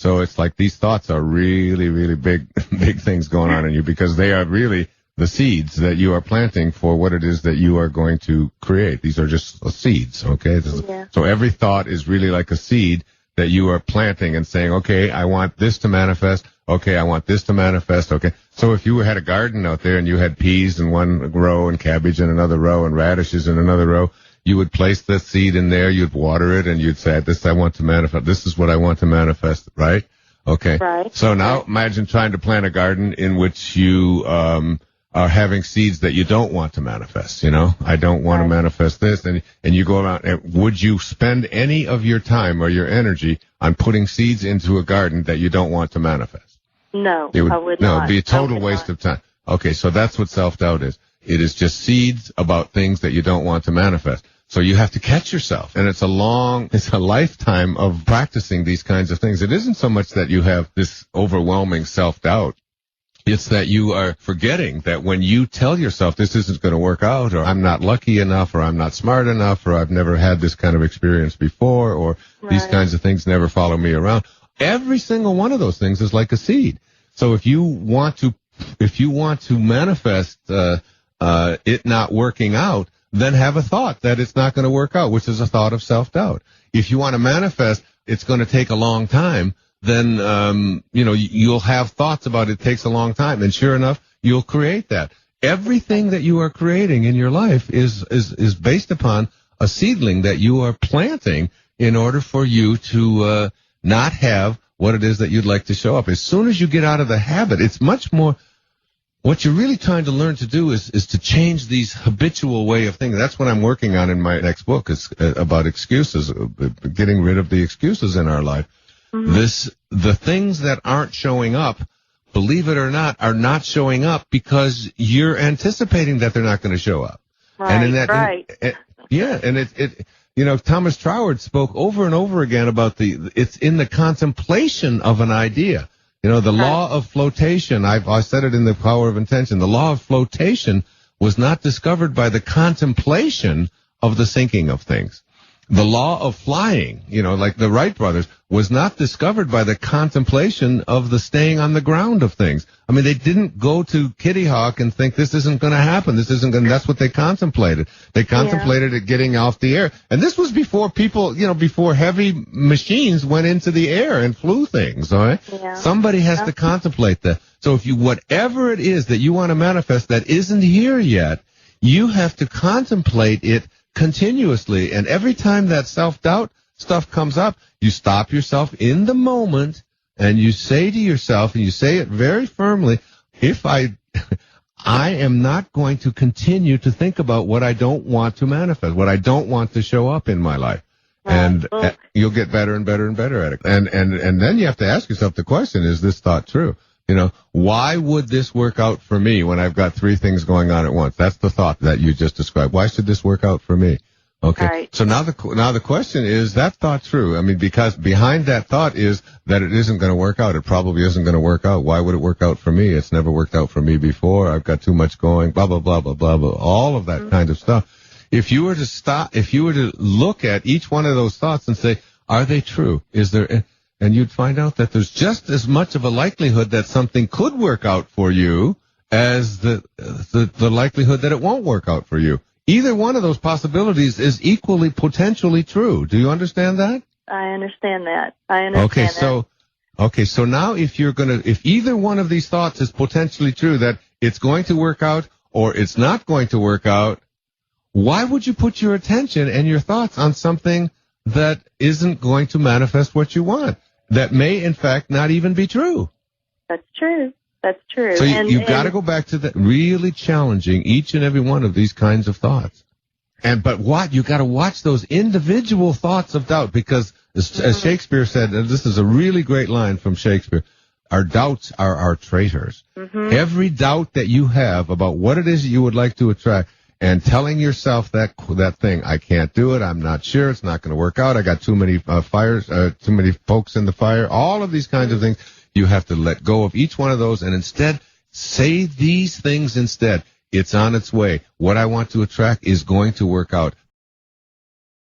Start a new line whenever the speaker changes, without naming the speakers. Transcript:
So it's like these thoughts are really, really big, big things going on in you because they are really the seeds that you are planting for what it is that you are going to create. These are just seeds, okay?
Yeah.
So every thought is really like a seed that you are planting and saying, okay, I want this to manifest. Okay, I want this to manifest. Okay. So if you had a garden out there and you had peas in one row and cabbage in another row and radishes in another row, you would place the seed in there, you'd water it, and you'd say, this I want to manifest. This is what I want to manifest, right? Okay.
Right.
So now imagine trying to plant a garden in which you are having seeds that you don't want to manifest, you know? I don't want to manifest this. And you go around, and would you spend any of your time or your energy on putting seeds into a garden that you don't want to manifest?
No, I would
no,
not.
it'd be a total waste of time. Okay, so that's what self-doubt is. It is just seeds about things that you don't want to manifest. So you have to catch yourself. And it's a lifetime of practicing these kinds of things. It isn't so much that you have this overwhelming self-doubt. It's that you are forgetting that when you tell yourself this isn't going to work out, or I'm not lucky enough, or I'm not smart enough, or I've never had this kind of experience before, or these kinds of things never follow me around. Every single one of those things is like a seed. So if you want to manifest it not working out, then have a thought that it's not going to work out, which is a thought of self-doubt. If you want to manifest it's going to take a long time, then you'll have thoughts about it takes a long time, and sure enough, you'll create that. Everything that you are creating in your life is based upon a seedling that you are planting in order for you to not have what it is that you'd like to show up. As soon as you get out of the habit, it's much more. What you're really trying to learn to do is to change these habitual way of thinking. That's what I'm working on in my next book. Is about excuses, getting rid of the excuses in our life. Mm-hmm. The things that aren't showing up, believe it or not, are not showing up because you're anticipating that they're not going to show up.
Right,
and in that,
right.
Thomas Troward spoke over and over again about it's in the contemplation of an idea. The law of flotation, I said it in The Power of Intention. The law of flotation was not discovered by the contemplation of the sinking of things. The law of flying, like the Wright brothers, was not discovered by the contemplation of the staying on the ground of things. I mean, they didn't go to Kitty Hawk and think this isn't going to happen. That's what they contemplated. They contemplated it getting off the air. And this was before people, before heavy machines went into the air and flew things, all right?
Yeah.
Somebody has to contemplate that. So if whatever it is that you want to manifest that isn't here yet, you have to contemplate it continuously. And every time that self-doubt stuff comes up, you stop yourself in the moment and you say to yourself, and you say it very firmly, I am not going to continue to think about what I don't want to manifest, what I don't want to show up in my life. And you'll get better and better and better at it. And then you have to ask yourself the question, is this thought true? Why would this work out for me when I've got three things going on at once? That's the thought that you just described. Why should this work out for me? Okay.
Right.
So now the question is that thought true? I mean, because behind that thought is that it isn't going to work out. It probably isn't going to work out. Why would it work out for me? It's never worked out for me before. I've got too much going, blah, blah, blah, blah, blah, blah. All of that kind of stuff. If you were to look at each one of those thoughts and say, are they true? And you'd find out that there's just as much of a likelihood that something could work out for you as the likelihood that it won't work out for you. Either one of those possibilities is equally potentially true. Do you understand that?
I understand that.
Okay, so now if either one of these thoughts is potentially true, that it's going to work out or it's not going to work out, why would you put your attention and your thoughts on something that isn't going to manifest what you want? That may, in fact, not even be true.
That's true.
So you've got to go back to that, really challenging each and every one of these kinds of thoughts. But you got to watch those individual thoughts of doubt, because as Shakespeare said, and this is a really great line from Shakespeare, our doubts are our traitors. Mm-hmm. Every doubt that you have about what it is you would like to attract, and telling yourself that thing, I can't do it, I'm not sure, it's not going to work out, I got too many too many pokes in the fire, all of these kinds of things, you have to let go of each one of those and instead say these things instead. It's on its way. What I want to attract is going to work out.